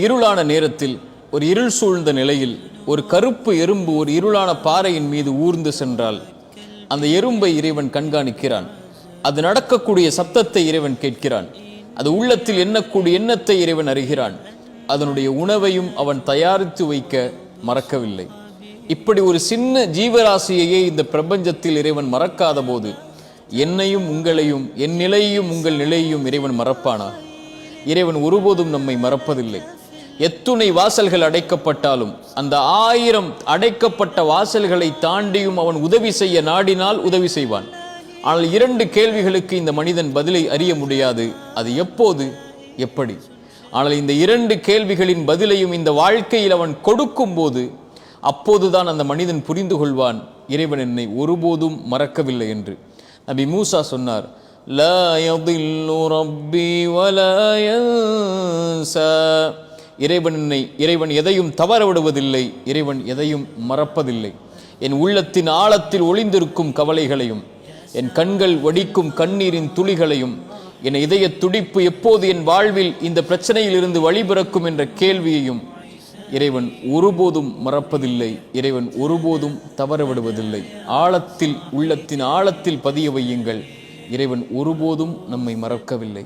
இருளான நேரத்தில், ஒரு இருள் சூழ்ந்த நிலையில் ஒரு கருப்பு எறும்பு ஒரு இருளான பாறையின் மீது ஊர்ந்து சென்றால் அந்த எறும்பை இறைவன் கண்காணிக்கிறான். அது நடக்கக்கூடிய சப்தத்தை இறைவன் கேட்கிறான். அது உள்ளத்தில் எண்ணக்கூடிய எண்ணத்தை இறைவன் அறிகிறான். அதனுடைய உணவையும் அவன் தயாரித்து வைக்க மறக்கவில்லை. இப்படி ஒரு சின்ன ஜீவராசியையே இந்த பிரபஞ்சத்தில் இறைவன் மறக்காத போது என்னையும் உங்களையும், என் நிலையையும் உங்கள் நிலையையும் இறைவன் மறப்பானா? இறைவன் ஒருபோதும் நம்மை மறப்பதில்லை. எத்துணை வாசல்கள் அடைக்கப்பட்டாலும் அந்த 1000 அடைக்கப்பட்ட வாசல்களை தாண்டியும் அவன் உதவி செய்ய நாடினால் உதவி செய்வான். ஆனால் 2 கேள்விகளுக்கு இந்த மனிதன் பதிலை அறிய முடியாது. அது எப்போது, எப்படி? ஆனால் இந்த 2 கேள்விகளின் பதிலையும் இந்த வாழ்க்கையில் அவன் கொடுக்கும் போது அப்போதுதான் அந்த மனிதன் புரிந்து கொள்வான், இறைவன் என்னை ஒருபோதும் மறக்கவில்லை என்று. நபி மூசா சொன்னார், லா யதில்லு ரப்பி வலா யன்சா. இறைவன் எதையும் தவற விடுவதில்லை, இறைவன் எதையும் மறப்பதில்லை. என் உள்ளத்தின் ஆழத்தில் ஒளிந்திருக்கும் கவலைகளையும், என் கண்கள் வடிக்கும் கண்ணீரின் துளிகளையும், என் இதய துடிப்பு எப்போது என் வாழ்வில் இந்த பிரச்சனையில் இருந்து வழிபிறக்கும் என்ற கேள்வியையும் இறைவன் ஒருபோதும் மறப்பதில்லை. இறைவன் ஒருபோதும் தவற விடுவதில்லை. உள்ளத்தின் ஆழத்தில் பதிய வையுங்கள், இறைவன் ஒருபோதும் நம்மை மறக்கவில்லை.